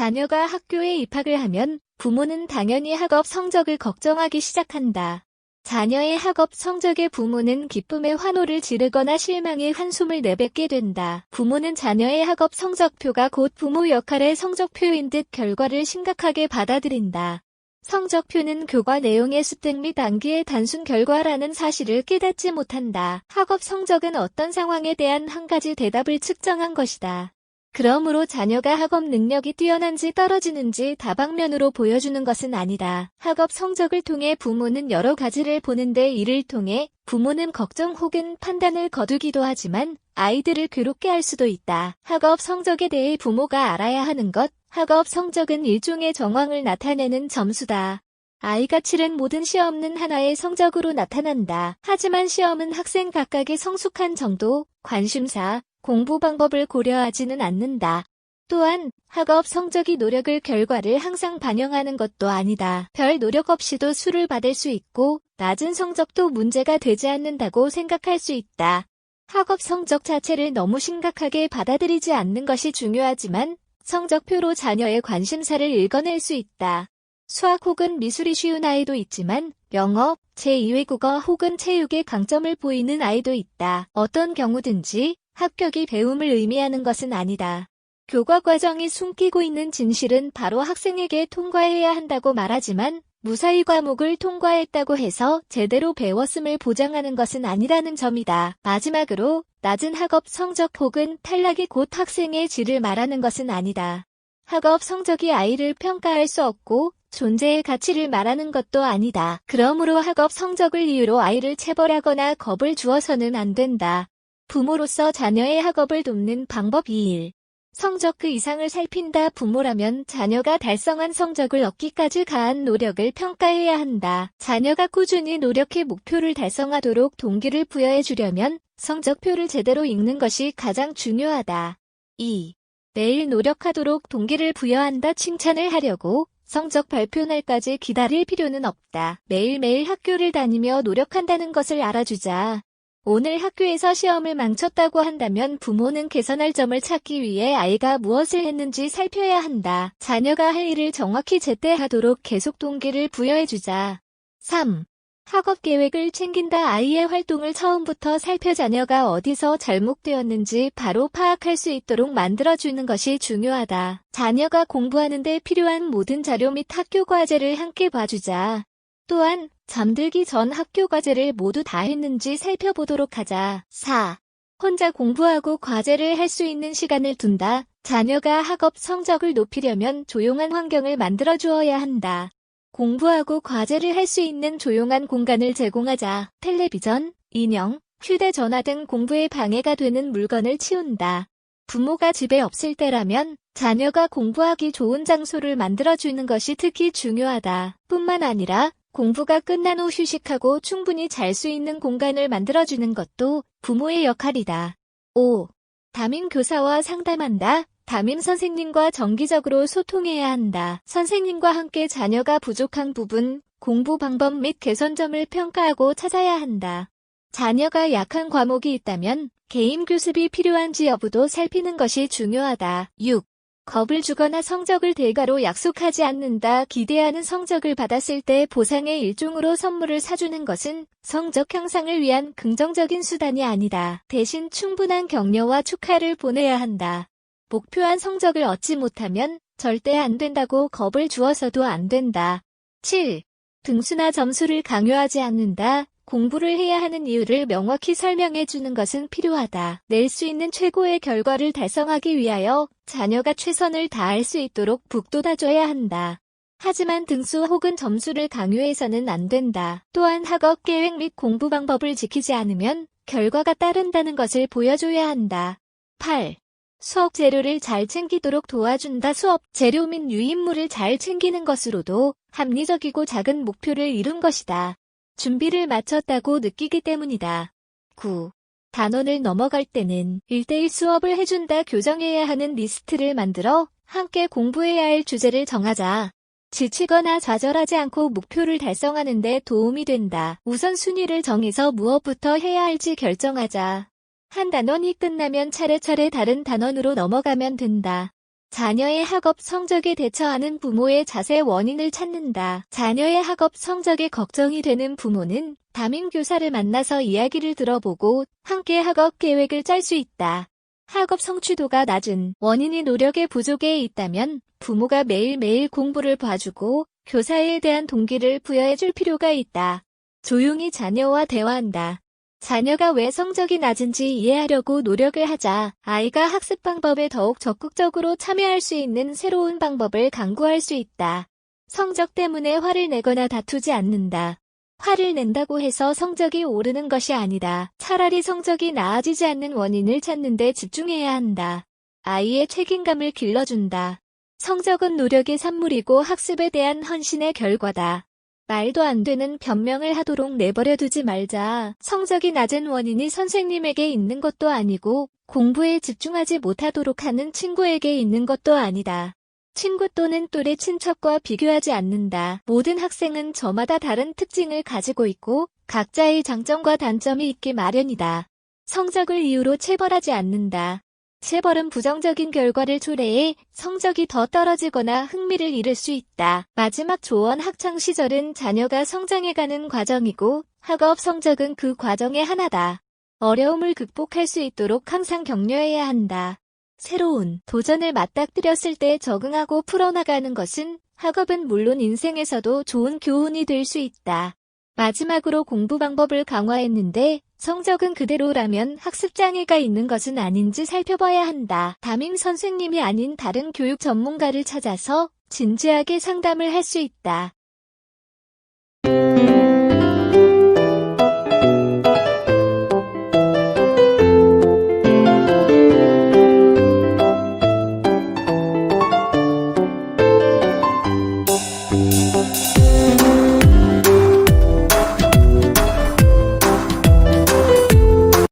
자녀가 학교에 입학을 하면 부모는 당연히 학업 성적을 걱정하기 시작한다. 자녀의 학업 성적에 부모는 기쁨의 환호를 지르거나 실망의 한숨을 내뱉게 된다. 부모는 자녀의 학업 성적표가 곧 부모 역할의 성적표인 듯 결과를 심각하게 받아들인다. 성적표는 교과 내용의 습득 및 암기의 단순 결과라는 사실을 깨닫지 못한다. 학업 성적은 어떤 상황에 대한 한 가지 대답을 측정한 것이다. 그러므로 자녀가 학업 능력이 뛰어난지 떨어지는지 다방면으로 보여주는 것은 아니다. 학업 성적을 통해 부모는 여러 가지를 보는데 이를 통해 부모는 걱정 혹은 판단을 거두기도 하지만 아이들을 괴롭게 할 수도 있다. 학업 성적에 대해 부모가 알아야 하는 것. 학업 성적은 일종의 정황을 나타내는 점수다. 아이가 치른 모든 시험은 하나의 성적으로 나타난다. 하지만 시험은 학생 각각의 성숙한 정도, 관심사, 공부 방법을 고려하지는 않는다. 또한 학업 성적이 노력의 결과를 항상 반영하는 것도 아니다. 별 노력 없이도 수를 받을 수 있고 낮은 성적도 문제가 되지 않는다고 생각할 수 있다. 학업 성적 자체를 너무 심각하게 받아들이지 않는 것이 중요하지만 성적표로 자녀의 관심사를 읽어낼 수 있다. 수학 혹은 미술이 쉬운 아이도 있지만 영어, 제2외국어 혹은 체육에 강점을 보이는 아이도 있다. 어떤 경우든지 합격이 배움을 의미하는 것은 아니다. 교과 과정이 숨기고 있는 진실은 바로 학생에게 통과해야 한다고 말하지만 무사히 과목을 통과했다고 해서 제대로 배웠음을 보장하는 것은 아니라는 점이다. 마지막으로 낮은 학업 성적 혹은 탈락이 곧 학생의 질을 말하는 것은 아니다. 학업 성적이 아이를 평가할 수 없고 존재의 가치를 말하는 것도 아니다. 그러므로 학업 성적을 이유로 아이를 체벌하거나 겁을 주어서는 안 된다. 부모로서 자녀의 학업을 돕는 방법 2.1. 성적 그 이상을 살핀다. 부모라면 자녀가 달성한 성적을 얻기까지 가한 노력을 평가해야 한다. 자녀가 꾸준히 노력해 목표를 달성하도록 동기를 부여해 주려면 성적표를 제대로 읽는 것이 가장 중요하다. 2. 매일 노력하도록 동기를 부여한다. 칭찬을 하려고 성적 발표 날까지 기다릴 필요는 없다. 매일매일 학교를 다니며 노력한다는 것을 알아주자. 오늘 학교에서 시험을 망쳤다고 한다면 부모는 개선할 점을 찾기 위해 아이가 무엇을 했는지 살펴야 한다. 자녀가 할 일을 정확히 제때하도록 계속 동기를 부여해주자. 3. 학업 계획을 챙긴다. 아이의 활동을 처음부터 살펴 자녀가 어디서 잘못되었는지 바로 파악할 수 있도록 만들어주는 것이 중요하다. 자녀가 공부하는 데 필요한 모든 자료 및 학교 과제를 함께 봐주자. 또한 잠들기 전 학교 과제를 모두 다 했는지 살펴보도록 하자. 4. 혼자 공부하고 과제를 할 수 있는 시간을 둔다. 자녀가 학업 성적을 높이려면 조용한 환경을 만들어 주어야 한다. 공부하고 과제를 할 수 있는 조용한 공간을 제공하자. 텔레비전, 인형, 휴대전화 등 공부에 방해가 되는 물건을 치운다. 부모가 집에 없을 때라면 자녀가 공부하기 좋은 장소를 만들어주는 것이 특히 중요하다. 뿐만 아니라 공부가 끝난 후 휴식하고 충분히 잘 수 있는 공간을 만들어주는 것도 부모의 역할이다. 5. 담임 교사와 상담한다. 담임 선생님과 정기적으로 소통해야 한다. 선생님과 함께 자녀가 부족한 부분, 공부 방법 및 개선점을 평가하고 찾아야 한다. 자녀가 약한 과목이 있다면 개인 교습이 필요한지 여부도 살피는 것이 중요하다. 6. 겁을 주거나 성적을 대가로 약속하지 않는다. 기대하는 성적을 받았을 때 보상의 일종으로 선물을 사주는 것은 성적 향상을 위한 긍정적인 수단이 아니다. 대신 충분한 격려와 축하를 보내야 한다. 목표한 성적을 얻지 못하면 절대 안 된다고 겁을 주어서도 안 된다. 7. 등수나 점수를 강요하지 않는다. 공부를 해야 하는 이유를 명확히 설명해 주는 것은 필요하다. 낼 수 있는 최고의 결과를 달성하기 위하여 자녀가 최선을 다할 수 있도록 북돋아줘야 한다. 하지만 등수 혹은 점수를 강요해서는 안 된다. 또한 학업 계획 및 공부 방법을 지키지 않으면 결과가 따른다는 것을 보여줘야 한다. 8. 수업 재료를 잘 챙기도록 도와준다. 수업 재료 및 유인물을 잘 챙기는 것으로도 합리적이고 작은 목표를 이룬 것이다. 준비를 마쳤다고 느끼기 때문이다. 9. 단원을 넘어갈 때는 1대1 수업을 해준다. 교정해야 하는 리스트를 만들어 함께 공부해야 할 주제를 정하자. 지치거나 좌절하지 않고 목표를 달성하는 데 도움이 된다. 우선순위를 정해서 무엇부터 해야 할지 결정하자. 한 단원이 끝나면 차례차례 다른 단원으로 넘어가면 된다. 자녀의 학업 성적에 대처하는 부모의 자세 원인을 찾는다. 자녀의 학업 성적에 걱정이 되는 부모는 담임 교사를 만나서 이야기를 들어보고 함께 학업 계획을 짤 수 있다. 학업 성취도가 낮은 원인이 노력의 부족에 있다면 부모가 매일매일 공부를 봐주고 교사에 대한 동기를 부여해줄 필요가 있다. 조용히 자녀와 대화한다. 자녀가 왜 성적이 낮은지 이해하려고 노력을 하자 아이가 학습 방법에 더욱 적극적으로 참여할 수 있는 새로운 방법을 강구할 수 있다. 성적 때문에 화를 내거나 다투지 않는다. 화를 낸다고 해서 성적이 오르는 것이 아니다. 차라리 성적이 나아지지 않는 원인을 찾는 데 집중해야 한다. 아이의 책임감을 길러준다. 성적은 노력의 산물이고 학습에 대한 헌신의 결과다. 말도 안 되는 변명을 하도록 내버려 두지 말자. 성적이 낮은 원인이 선생님에게 있는 것도 아니고 공부에 집중하지 못하도록 하는 친구에게 있는 것도 아니다. 친구 또는 또래 친척과 비교하지 않는다. 모든 학생은 저마다 다른 특징을 가지고 있고 각자의 장점과 단점이 있기 마련이다. 성적을 이유로 체벌하지 않는다. 체벌은 부정적인 결과를 초래해 성적이 더 떨어지거나 흥미를 잃을 수 있다. 마지막 조언 학창 시절은 자녀가 성장해가는 과정이고 학업 성적은 그 과정의 하나다. 어려움을 극복할 수 있도록 항상 격려해야 한다. 새로운 도전을 맞닥뜨렸을 때 적응하고 풀어나가는 것은 학업은 물론 인생에서도 좋은 교훈이 될 수 있다. 마지막으로 공부 방법을 강화했는데 성적은 그대로라면 학습 장애가 있는 것은 아닌지 살펴봐야 한다. 담임 선생님이 아닌 다른 교육 전문가를 찾아서 진지하게 상담을 할 수 있다.